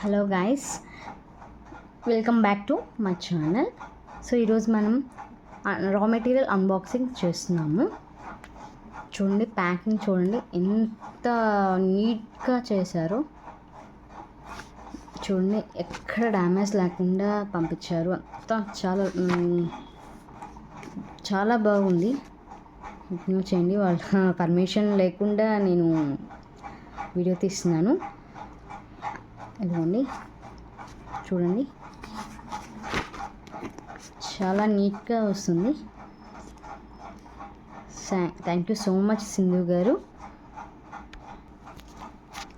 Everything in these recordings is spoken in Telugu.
Hello guys, welcome back to my channel. So ఈరోజు మనం రా మెటీరియల్ అన్బాక్సింగ్ చేస్తున్నాము. చూడండి, ప్యాకింగ్ చూడండి ఎంత నీట్గా చేశారో. చూడండి, ఎక్కడ డ్యామేజ్ లేకుండా పంపించారు. అంతా చాలా బాగుంది. కంటిన్యూ చేయండి. వాళ్ళ పర్మిషన్ లేకుండా నేను వీడియో తీస్తున్నాను. ఇదిగోండి, చూడండి చాలా నీట్గా వస్తుంది. Thank you so much Sindhu గారు.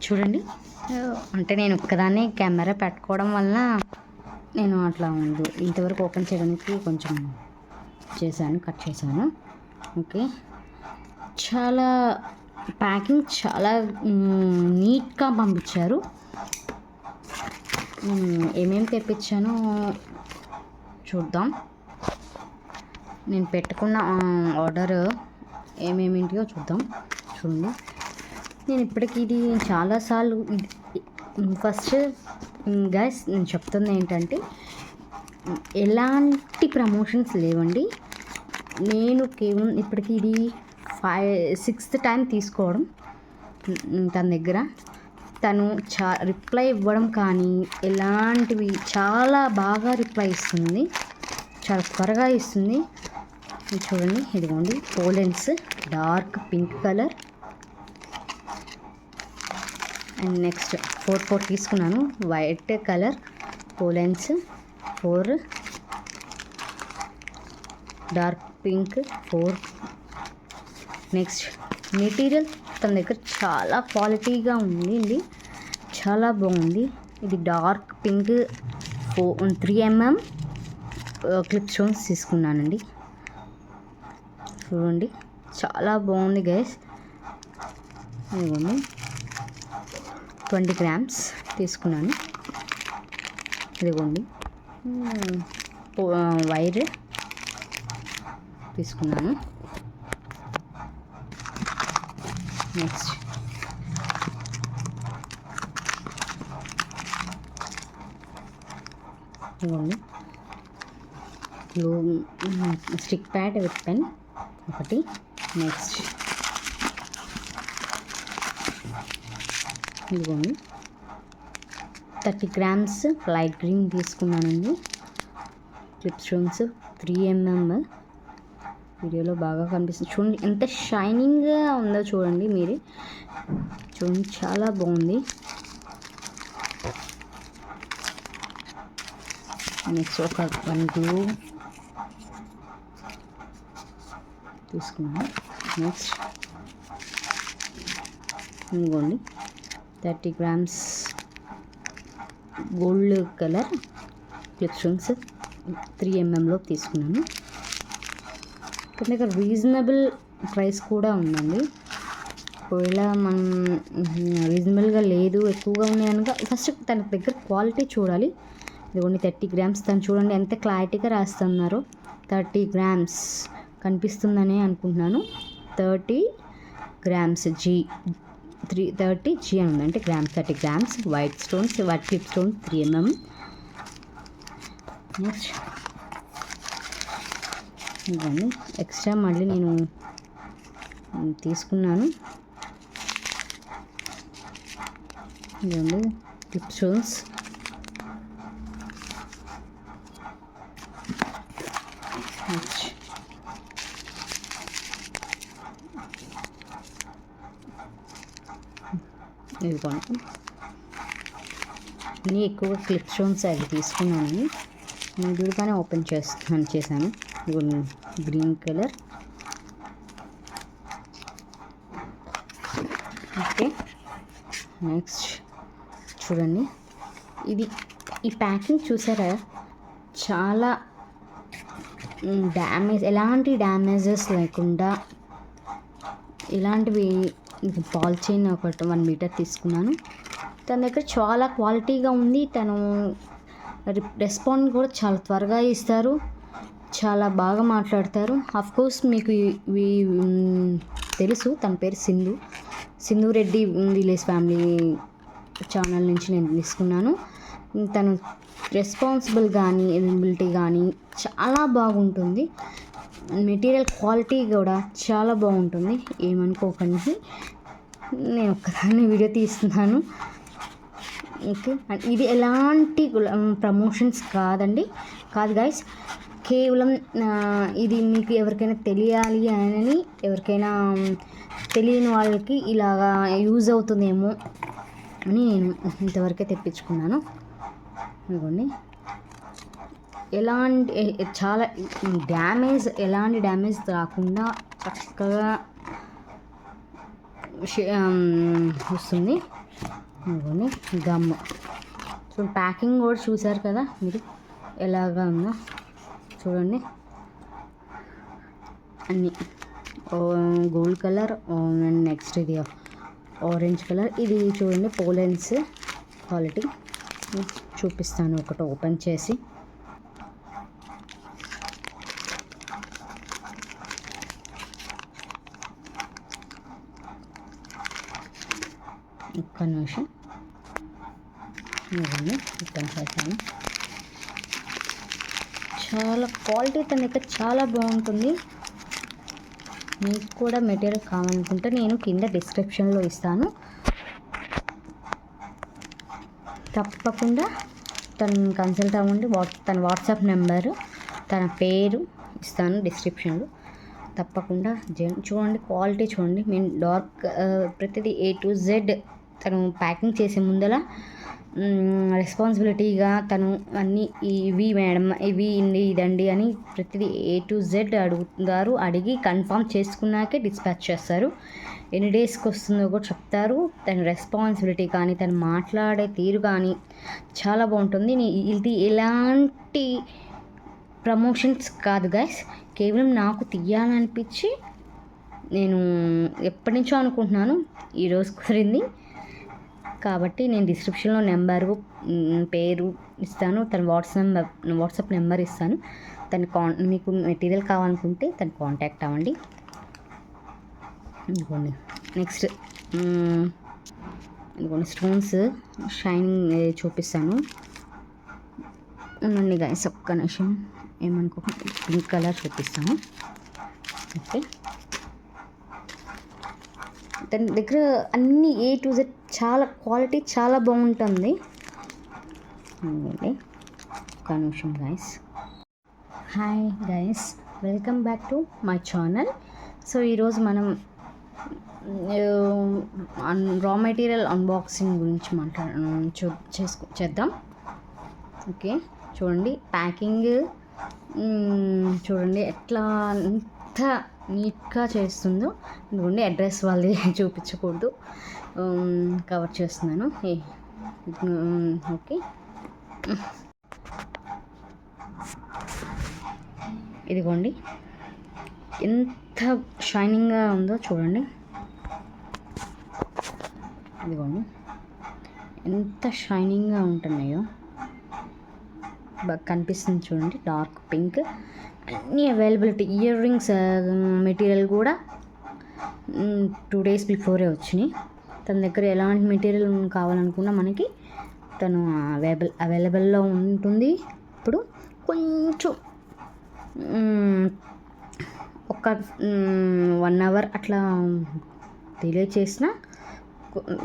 చూడండి, అంటే నేను ఒక్కదాన్నే కెమెరా పెట్టుకోవడం వలన నేను అట్లా ఇంతవరకు ఓపెన్ చేయడానికి కొంచెం కట్ చేశాను. ఓకే, చాలా ప్యాకింగ్ చాలా నీట్గా పంపించారు. ఏమేమి తెప్పించానో చూద్దాం. నేను పెట్టుకున్న ఆర్డర్ ఏమేమింటియో చూద్దాం. చూడండి, నేను ఇప్పటికి ఇది చాలాసార్లు ఫస్ట్ గైస్ నేను చెప్తుంది ఏంటంటే, ఎలాంటి ప్రమోషన్స్ లేవండి. నేను కేవలం ఇప్పటికి ఇది 6th టైం తీసుకోవడం తన దగ్గర. తను రిప్లై ఇవ్వడం కానీ ఎలాంటివి చాలా బాగా రిప్లై ఇస్తుంది, చాలా త్వరగా ఇస్తుంది. చూడండి, ఇదిగోండి pollens dark pink colour. And next 4 తీసుకున్నాను. White colour pollens 4, dark pink 4. Next material తన దగ్గర చాలా క్వాలిటీగా ఉంది, చాలా బాగుంది. ఇది dark pink 3mm clip stones తీసుకున్నానండి. చూడండి, చాలా బాగుంది గైస్. ఇదిగోండి 20 grams తీసుకున్నాను. ఇదిగోండి వైర్ తీసుకున్నాను. నెక్స్ట్ ఇదిగోండి స్టిక్ ప్యాడ్ విత్ పెన్ ఒకటి. నెక్స్ట్ ఇదిగోండి 30 grams లైట్ గ్రీన్ తీసుకున్నానండి. Clip stones 3mm. వీడియోలో బాగా కనిపిస్తుంది. చూడండి ఎంత షైనింగ్గా ఉందో చూడండి మీరే. చూడండి, చాలా బాగుంది. నెక్స్ట్ ఒక 1 గ్లూ తీసుకున్నాను. నెక్స్ట్ ఇదిగోండి 30 grams gold colour clip stones 3mmలో తీసుకున్నాను. ఇక్కడ దగ్గర రీజనబుల్ ప్రైస్ కూడా ఉందండి. ఒకవేళ మనం రీజనబుల్గా లేదు, ఎక్కువగా ఉన్నాయి కనుక ఫస్ట్ తన దగ్గర క్వాలిటీ చూడాలి. ఇదిగోండి 30 grams. తను చూడండి ఎంత క్లారిటీగా రాస్తున్నారు. 30 grams కనిపిస్తుందని అనుకుంటున్నాను. 30 grams G 30 G అని ఉంది, అంటే grams 30 grams. White stones, white clip stones 3mm. Next ఇవన్నీ ఎక్స్ట్రా మళ్ళీ నేను తీసుకున్నాను. ఇదండి క్లిప్ స్టోన్స్. ఇదిగోండి, నేను ఎక్కువగా క్లిప్ స్టోన్స్ అవి తీసుకున్నాను. నేను దూరగానే ఓపెన్ చేశాను. Green colour. ఓకే, నెక్స్ట్ చూడండి, ఈ ప్యాకింగ్ చూసారా, చాలా ఎలాంటి డ్యామేజెస్ లేకుండా ఇలాంటివి. బాల్ చైన్ ఒకటి 1 మీటర్ తీసుకున్నాను. తన దగ్గర చాలా క్వాలిటీగా ఉంది. తను రెస్పాండ్ కూడా చాలా త్వరగా ఇస్తారు, చాలా బాగా మాట్లాడతారు. కోర్స్ మీకు తెలుసు, తన పేరు Sindhu Reddy village family channel నుంచి నేను తీసుకున్నాను. తను రెస్పాన్సిబుల్ కానీ అవైలబిలిటీ కానీ చాలా బాగుంటుంది. మెటీరియల్ క్వాలిటీ కూడా చాలా బాగుంటుంది. ఏమనుకోకండి, నేను ఒక్కదాన్ని వీడియో తీస్తున్నాను. ఓకే, ఇది ఎలాంటి ప్రమోషన్స్ కాదు గైస్. కేవలం ఇది మీకు ఎవరికైనా తెలియాలి అని, ఎవరికైనా తెలియని వాళ్ళకి ఇలాగా యూజ్ అవుతుందేమో అని నేను ఇంతవరకే తెప్పించుకున్నాను. ఇదిగోండి, ఎలాంటి డ్యామేజ్ రాకుండా చక్కగా వస్తుంది. ఇదిగోండి గమ్. సో ప్యాకింగ్ కూడా చూసారు కదా మీరు ఎలాగా ఉందో చూడండి. అన్నీ గోల్డ్ కలర్ అండ్ నెక్స్ట్ ఇది ఆరెంజ్ కలర్. ఇది చూడండి పోలెన్స్ క్వాలిటీ. చూపిస్తాను ఒకటి ఓపెన్ చేసి. ఒక్క నిమిషం ఓపెన్ చేశాను. చాలా క్వాలిటీ తనకి చాలా బాగుంటుంది. మీకు కూడా మెటీరియల్ కావాలనుకుంటే నేను కింద డిస్క్రిప్షన్లో ఇస్తాను. తప్పకుండా తను కన్సల్ట్ అవ్వండి. తన వాట్సాప్ నెంబరు, తన పేరు ఇస్తాను డిస్క్రిప్షన్లో. తప్పకుండా చూడండి, క్వాలిటీ చూడండి. మేము డార్క్ ప్రతిదీ A to Z తను ప్యాకింగ్ చేసే ముందర రెస్పాన్సిబిలిటీగా తను అన్నీ ఇవి మేడం ఇవి ఇదండి అని ప్రతిదీ A to Z అడుగుతారు. అడిగి కన్ఫర్మ్ చేసుకున్నాకే డిస్పాచ్ చేస్తారు. ఎన్ని డేస్కి వస్తుందో కూడా చెప్తారు. తన రెస్పాన్సిబిలిటీ కానీ, తను మాట్లాడే తీరు కానీ చాలా బాగుంటుంది. ఇది ఎలాంటి ప్రమోషన్స్ కాదు గైస్, కేవలం నాకు తీయాలనిపించి నేను ఎప్పటి నుంచో అనుకుంటున్నాను, ఈరోజు కుదిరింది. కాబట్టి నేను డిస్క్రిప్షన్లో నెంబరు, పేరు ఇస్తాను. తన వాట్సాప్ నెంబర్ ఇస్తాను. మీకు మెటీరియల్ కావాలనుకుంటే తను కాంటాక్ట్ అవ్వండి. ఇదిగోండి నెక్స్ట్ ఇదిగోండి స్టోన్స్ షైనింగ్ చూపిస్తాను. ఉండండి గైస్ ఒక్క నిమిషం, ఏమనుకోకుండా పింక్ కలర్ చూపిస్తాను. ఓకే, తన దగ్గర అన్ని A to Z చాలా క్వాలిటీ చాలా బాగుంటుంది. ఒక్క నిమిషం guys. Hi guys, welcome back to my channel. So ఈరోజు మనం రా మెటీరియల్ అన్బాక్సింగ్ గురించి చేద్దాం. ఓకే, చూడండి ప్యాకింగ్ చూడండి ఎట్లా ఎంత నీట్గా చేస్తుందో. ఇదిగోండి అడ్రస్ వాళ్ళది చూపించకూడదు, కవర్ చేస్తున్నాను. ఓకే, ఇదిగోండి ఎంత షైనింగ్గా ఉందో చూడండి. ఇదిగోండి ఎంత షైనింగ్గా ఉంటున్నాయో బాగా కనిపిస్తుంది చూడండి. డార్క్ పింక్, అన్నీ అవైలబిలిటీ. ఇయర్ రింగ్స్ మెటీరియల్ కూడా 2 days బిఫోరే వచ్చినాయి. తన దగ్గర ఎలాంటి మెటీరియల్ కావాలనుకున్నా మనకి తను అవైలబుల్లో ఉంటుంది. ఇప్పుడు కొంచెం ఒక 1 hour అట్లా డిలే చేసిన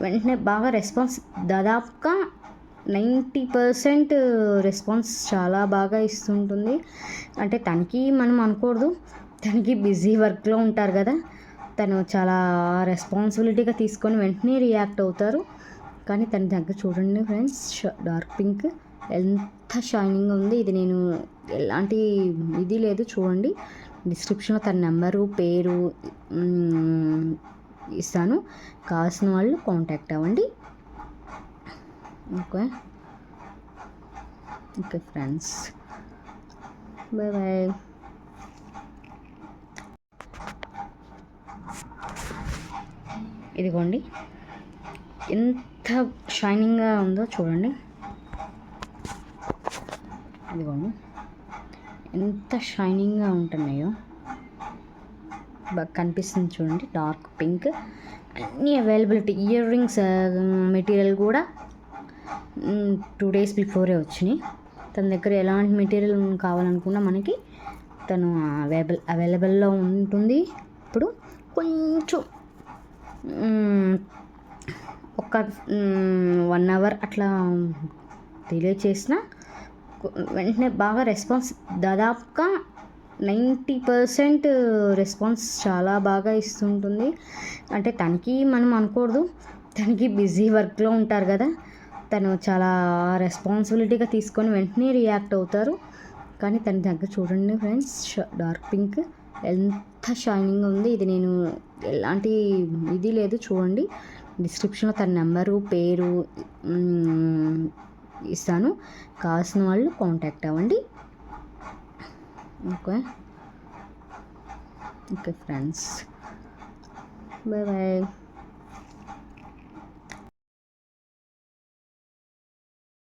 వెంటనే బాగా రెస్పాన్స్, దాదాపుగా 90% రెస్పాన్స్ చాలా బాగా ఇస్తుంటుంది. అంటే తనకి మనం అనకూడదు, తనకి బిజీ వర్క్లో ఉంటారు కదా, తను చాలా రెస్పాన్సిబిలిటీగా తీసుకొని వెంటనే రియాక్ట్ అవుతారు. కానీ తన దగ్గర చూడండి ఫ్రెండ్స్, డార్క్ పింక్ ఎంత షైనింగ్గా ఉంది. ఇది నేను ఎలాంటి ఇది లేదు చూడండి. డిస్క్రిప్షన్లో తన నెంబరు, పేరు ఇస్తాను. కావాల్సిన వాళ్ళు కాంటాక్ట్ అవ్వండి. Okay friends, bye bye. ఇదిగోండి ఎంత షైనింగ్గా ఉందో చూడండి. ఇదిగోండి ఎంత షైనింగ్గా ఉంటున్నాయో బాగా కనిపిస్తుంది చూడండి. డార్క్ పింక్, అన్నీ అవైలబిలిటీ. ఇయర్ రింగ్స్ మెటీరియల్ కూడా 2 days బిఫోరే వచ్చినాయి. తన దగ్గర ఎలాంటి మెటీరియల్ కావాలనుకున్నా మనకి తను అవైలబుల్లో ఉంటుంది. ఇప్పుడు కొంచెం ఒక 1 అవర్ అట్లా డిలే చేసిన వెంటనే బాగా రెస్పాన్స్, దాదాపుగా 90% రెస్పాన్స్ చాలా బాగా ఇస్తుంటుంది. అంటే తనకి మనం అనకూడదు, తనకి బిజీ వర్క్లో ఉంటారు కదా, తను చాలా రెస్పాన్సిబిలిటీగా తీసుకొని వెంటనే రియాక్ట్ అవుతారు. కానీ తన దగ్గర చూడండి ఫ్రెండ్స్, డార్క్ పింక్ ఎంత షైనింగ్ ఉంది. ఇది నేను ఎలాంటి ఇది లేదు, చూడండి డిస్క్రిప్షన్లో తన నెంబరు పేరు ఇస్తాను, కావాల్సిన వాళ్ళు కాంటాక్ట్ అవ్వండి. Okay friends, bye bye.